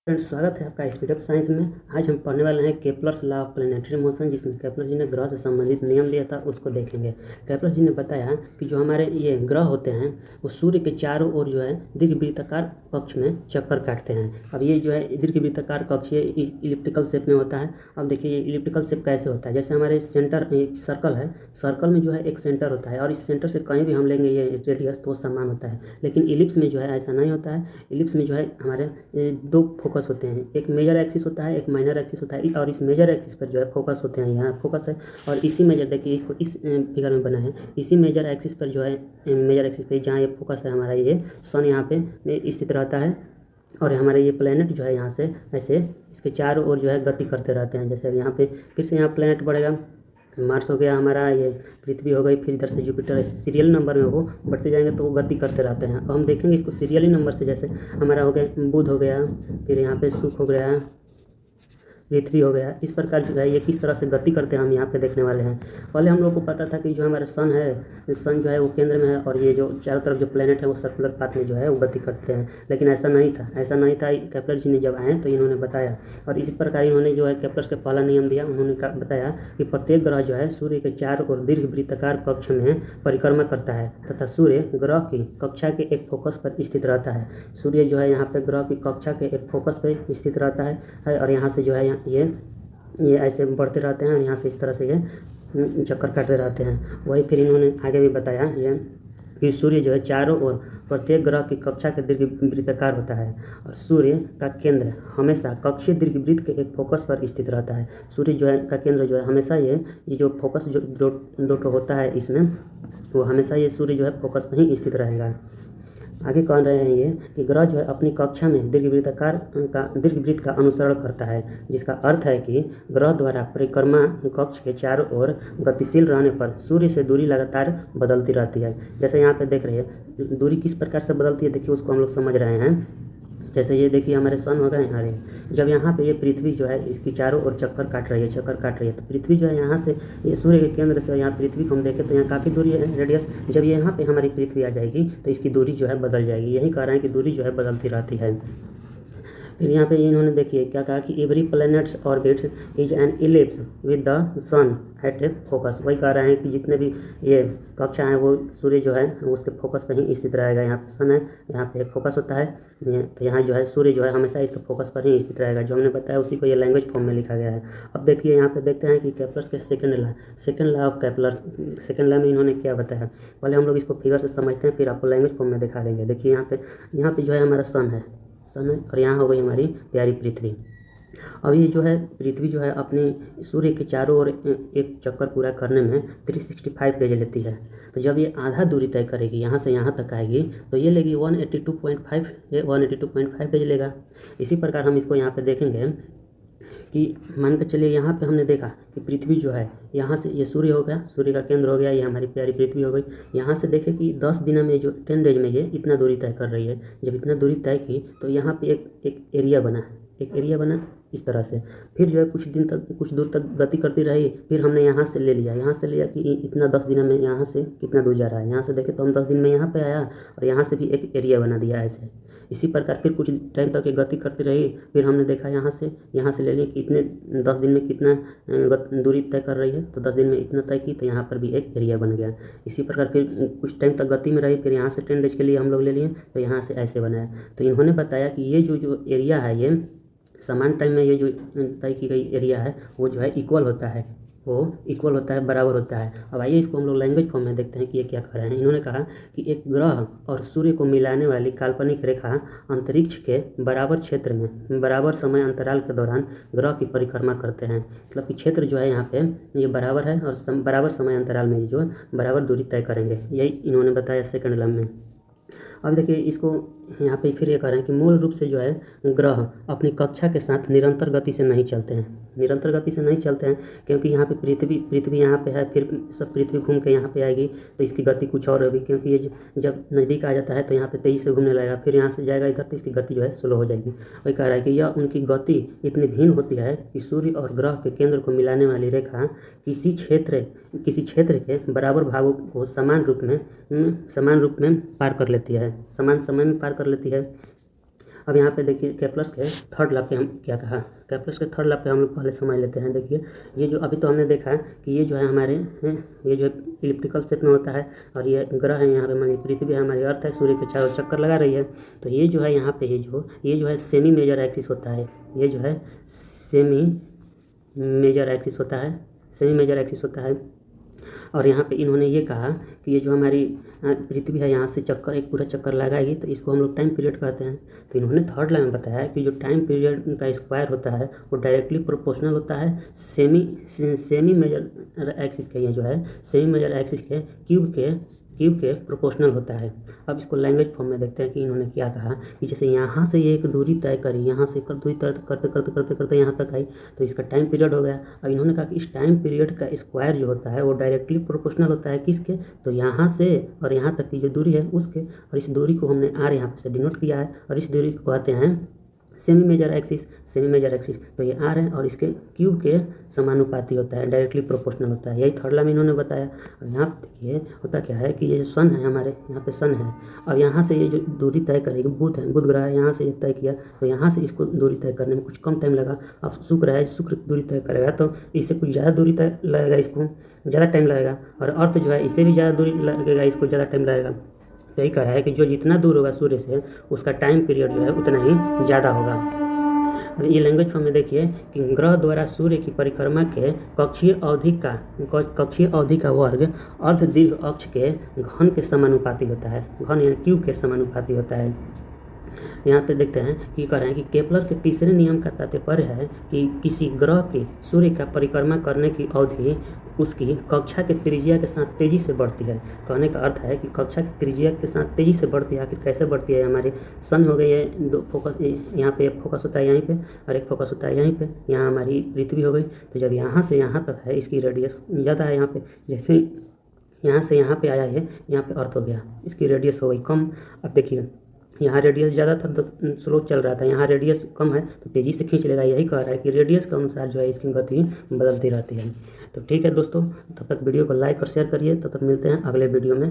Friends, स्वागत है आपका स्पीड ऑफ साइंस में। आज हम पढ़ने वाले हैं Kepler's law of planetary motion, जिसमें केपलर जी ने ग्रह से संबंधित नियम दिया था, उसको देखेंगे। केपलर जी ने बताया कि जो हमारे ये ग्रह होते हैं वो सूर्य के चारों ओर जो है दीर्घवृत्ताकार कक्ष में चक्कर काटते हैं। अब ये जो है दीर्घवृत्ताकार कक्ष ये इलिप्टिकल शेप में होता है। अब देखिए ये इलिप्टिकल शेप कैसे होता है, जैसे हमारे सेंटर एक सर्कल है, सर्कल में जो है एक सेंटर होता है और इस सेंटर से कहीं भी हम लेंगे ये रेडियस तो समान होता है। लेकिन इलिप्स में जो है ऐसा नहीं होता है। इलिप्स में जो है हमारे दो फोकस होते हैं, एक मेजर एक्सिस होता है, एक माइनर एक्सिस होता है, और इस मेजर एक्सिस पर जो है फोकस होते हैं, यहाँ फोकस है। और इसी मेजर देखिए इसको इस फिगर में बना है, इसी मेजर एक्सिस पर जो है मेजर एक्सिस पे जहाँ ये फोकस है हमारा ये सन यहाँ पे स्थित रहता है। और हमारे ये प्लेनेट जो है यहाँ से ऐसे इसके चारों ओर जो है गति करते रहते हैं। जैसे अब यहाँ पे फिर से यहाँ प्लेनेट बढ़ेगा, मार्स हो गया हमारा, ये पृथ्वी हो गई, फिर इधर से जुपिटर, ऐसे सीरियल नंबर में वो बढ़ते जाएंगे तो वो गति करते रहते हैं। अब हम देखेंगे इसको सीरियली नंबर से, जैसे हमारा हो गया बुध हो गया, फिर यहाँ पे शुक्र हो गया, पृथ्वी हो गया। इस प्रकार जो है ये किस तरह से गति करते हैं हम यहाँ पे देखने वाले हैं। पहले हम लोग को पता था कि जो हमारा सन है, सन जो है वो केंद्र में है और ये जो चारों तरफ जो प्लेनेट है वो सर्कुलर पाथ में जो है वो गति करते हैं। लेकिन ऐसा नहीं था, ऐसा नहीं था। केपलर जी ने जब आए तो इन्होंने बताया, और इसी प्रकार इन्होंने जो है केपलर का पहला नियम दिया। उन्होंने बताया कि प्रत्येक ग्रह जो है सूर्य के चारों ओर दीर्घवृत्ताकार कक्ष में परिक्रमा करता है तथा सूर्य ग्रह की कक्षा के एक फोकस पर स्थित रहता है। सूर्य जो है यहाँ पे ग्रह की कक्षा के एक फोकस पर स्थित रहता है और यहाँ से जो है ये ऐसे बढ़ते रहते हैं, यहाँ से इस तरह से ये चक्कर काटते रहते हैं। वही फिर इन्होंने आगे भी बताया ये कि सूर्य जो है चारों ओर प्रत्येक ग्रह की कक्षा के दीर्घवृत्ताकार होता है और सूर्य का केंद्र हमेशा कक्षीय दीर्घवृत्त के एक फोकस पर स्थित रहता है। सूर्य जो है का केंद्र जो है हमेशा ये जो फोकस जो दो होता है इसमें, वो हमेशा ये सूर्य जो है फोकस पर ही स्थित रहेगा। आगे कह रहे हैं ये कि ग्रह जो है अपनी कक्षा में दीर्घवृत्त का अनुसरण करता है, जिसका अर्थ है कि ग्रह द्वारा परिक्रमा कक्ष के चारों ओर गतिशील रहने पर सूर्य से दूरी लगातार बदलती रहती है। जैसे यहाँ पे देख रहे हैं दूरी किस प्रकार से बदलती है, देखिए उसको हम लोग समझ रहे हैं। जैसे ये देखिए हमारे सन हो गए, अरे जब यहाँ पे ये पृथ्वी जो है इसकी चारों ओर चक्कर काट रही है, तो पृथ्वी जो है यहाँ से ये सूर्य के केंद्र से यहाँ पृथ्वी को हम देखें तो यहाँ काफ़ी दूरी है रेडियस। जब ये यहाँ पे हमारी पृथ्वी आ जाएगी तो इसकी दूरी जो है बदल जाएगी। यही कह रहे हैं कि दूरी जो है बदलती रहती है। फिर यहाँ पे इन्होंने देखिए क्या कहा कि every planets orbits is an ellipse with the sun at a focus. वही कह रहे हैं कि जितने भी ये कक्षा हैं वो सूर्य जो है उसके फोकस पर ही स्थित रहेगा। यहाँ पे सन है, यहाँ पे एक फोकस होता है, तो यहाँ जो है सूर्य जो है हमेशा इसके फोकस पर ही स्थित रहेगा। जो हमने बताया उसी को ये लैंग्वेज फॉर्म में लिखा गया है। अब देखिए यहाँ पे देखते हैं कि केपलर्स के second law of Kepler, second law में इन्होंने क्या बताया। पहले हम लोग इसको फिगर से समझते हैं, फिर आपको लैंग्वेज फॉर्म में दिखा देंगे। देखिए यहाँ पे जो है हमारा सन है और यहाँ हो गई हमारी प्यारी पृथ्वी। अब ये जो है पृथ्वी जो है अपने सूर्य के चारों ओर एक चक्कर पूरा करने में 365 डेज लेती है। तो जब ये आधा दूरी तय करेगी, यहाँ से यहाँ तक आएगी, तो ये लेगी 182.5, ये 182.5 डेज लेगा। इसी प्रकार हम इसको यहाँ पे देखेंगे कि मान के चलिए यहाँ पे हमने देखा कि पृथ्वी जो है यहाँ से ये सूर्य हो गया, सूर्य का केंद्र हो गया, ये हमारी प्यारी पृथ्वी हो गई। यहाँ से देखें कि 10 दिन में जो 10 डेज में ये इतना दूरी तय कर रही है। जब इतना दूरी तय की तो यहाँ पे एक एरिया बना इस तरह से। फिर जो है कुछ दूर तक गति करती रही। फिर हमने यहाँ से लिया कि इतना 10 दिन में यहाँ से कितना दूर जा रहा है। यहाँ से देखें तो हम 10 दिन में यहाँ पे आया और यहाँ से भी एक एरिया बना दिया ऐसे। इसी प्रकार फिर कुछ टाइम तक ये गति करती रही। फिर हमने देखा यहाँ से ले लिया कि इतने 10 दिन में कितना दूरी तय कर रही है, तो 10 दिन में इतना तय की, तो यहाँ पर भी एक एरिया बन गया। इसी प्रकार फिर कुछ टाइम तक गति में रही, फिर यहाँ से 10 डेज के लिए हम लोग ले लिए, तो यहाँ से ऐसे बनाया। तो इन्होंने बताया कि ये जो एरिया है ये समान टाइम में ये जो तय की गई एरिया है वो जो है इक्वल होता है, बराबर होता है। अब आइए इसको हम लोग लैंग्वेज फॉर्म में देखते हैं कि ये क्या कर रहे हैं। इन्होंने कहा कि एक ग्रह और सूर्य को मिलाने वाली काल्पनिक रेखा अंतरिक्ष के बराबर क्षेत्र में बराबर समय अंतराल के दौरान ग्रह की परिक्रमा करते हैं। मतलब कि क्षेत्र जो है यहाँ पे ये बराबर है और बराबर समय अंतराल में जो बराबर दूरी तय करेंगे। यही इन्होंने बताया सेकंड लॉ में। अब देखिए इसको यहाँ पे फिर ये कह रहे हैं कि मूल रूप से जो है ग्रह अपनी कक्षा के साथ निरंतर गति से नहीं चलते हैं, क्योंकि यहाँ पे पृथ्वी यहाँ पे है, फिर सब पृथ्वी घूम के यहाँ पे आएगी तो इसकी गति कुछ और होगी, क्योंकि ये जब नज़दीक आ जाता है तो यहाँ पे तेज़ी से घूमने लगेगा, फिर यहाँ से जाएगा इधर तो इसकी गति जो है स्लो हो जाएगी। वही कह रहा है कि यह उनकी गति इतनी भिन्न होती है कि सूर्य और ग्रह के केंद्र को मिलाने वाली रेखा किसी क्षेत्र के बराबर भागों को समान रूप में पार कर लेती है, समान समय में पार कर लेती है। अब यहाँ पे देखिए केप्लर्स के थर्ड लॉ पे हम क्या कहा, केप्लर्स के थर्ड लॉ पे हम लोग पहले समझ लेते हैं। देखिए ये जो अभी तो हमने देखा है कि ये जो है हमारे ये जो इलिप्टिकल शेप में होता है और ये ग्रह है, यहाँ पे हमारी पृथ्वी है, हमारी अर्थ है, सूर्य के चारों चक्कर लगा रही है। तो ये जो है यहाँ पे ये जो है सेमी मेजर एक्सिस होता है, ये जो है सेमी मेजर एक्सिस होता है, सेमी मेजर एक्सिस होता है। और यहाँ पे इन्होंने ये कहा कि ये जो हमारी पृथ्वी है यहाँ से चक्कर एक पूरा चक्कर लगाएगी तो इसको हम लोग टाइम पीरियड कहते हैं। तो इन्होंने थर्ड लाइन में बताया कि जो टाइम पीरियड का स्क्वायर होता है वो डायरेक्टली प्रोपोर्शनल होता है सेमी मेजर एक्सिस के, ये जो है सेमी मेजर एक्सिस के क्यूब के प्रोपोर्शनल होता है। अब इसको लैंग्वेज फॉर्म में देखते हैं कि इन्होंने क्या कहा कि जैसे यहाँ से ये एक दूरी तय करी, यहाँ से दूरी तय करते करते करते करते यहाँ तक आई तो इसका टाइम पीरियड हो गया। अब इन्होंने कहा कि इस टाइम पीरियड का स्क्वायर जो होता है वो डायरेक्टली प्रोपोर्शनल होता है किसके, तो यहाँ से और यहाँ तक की जो दूरी है उसके, और इस दूरी को हमने आर यहाँ पे से डिनोट किया है और इस दूरी को कहते हैं सेमी मेजर एक्सिस। तो ये आर है और इसके क्यूब के समानुपाती होता है, डायरेक्टली प्रोपोर्शनल होता है। यही थर्ड लॉ में इन्होंने बताया। और यहाँ पे देखिए होता क्या है कि ये जो सन है हमारे यहाँ पे सन है, अब यहाँ से ये जो दूरी तय करेगी बुध है, बुध ग्रह है, यहाँ से ये तय किया तो यहाँ से इसको दूरी तय करने में कुछ कम टाइम लगा। अब शुक्र है, शुक्र दूरी तय करेगा तो इससे कुछ ज़्यादा दूरी तय लगेगा, इसको ज़्यादा टाइम लगेगा। और अर्थ जो है इससे भी ज़्यादा दूरी लगेगा, इसको ज़्यादा टाइम लगेगा। तो यही कह रहा है कि जो जितना दूर होगा सूर्य से उसका टाइम पीरियड जो है उतना ही ज़्यादा होगा। अब ये लैंग्वेज फॉर्म में देखिए कि ग्रह द्वारा सूर्य की परिक्रमा के कक्षीय अवधि का वर्ग अर्ध दीर्घ अक्ष के घन के समानुपाती होता है, घन यानी क्यूब के समानुपाती होता है। यहाँ पे देखते हैं कि कह रहे हैं कि केपलर के तीसरे नियम का तात्पर्य है कि किसी ग्रह की सूर्य का परिक्रमा करने की अवधि उसकी कक्षा के त्रिज्या के साथ तेजी से बढ़ती है। कहने का अर्थ है कि कक्षा की त्रिज्या के साथ तेजी से बढ़ती है। आखिर कैसे बढ़ती है, हमारे सन हो गई है, दो फोकस यहाँ पे एक फोकस होता है यहीं पे और एक फोकस होता है यहीं पे, यहाँ हमारी पृथ्वी हो गई। तो जब यहाँ से यहाँ तक है इसकी रेडियस ज़्यादा है, यहाँ पे जैसे यहाँ से यहाँ पे आया है, यहाँ पे अर्थ हो गया, इसकी रेडियस हो गई कम। अब देखिए यहाँ रेडियस ज़्यादा था तो स्लो चल रहा था, यहाँ रेडियस कम है तो तेज़ी से खींच लेगा। यही कह रहा है कि रेडियस के अनुसार जो है इसकी गति बदलती रहती है। तो ठीक है दोस्तों, तब तक वीडियो को लाइक और शेयर करिए। तब तक मिलते हैं अगले वीडियो में।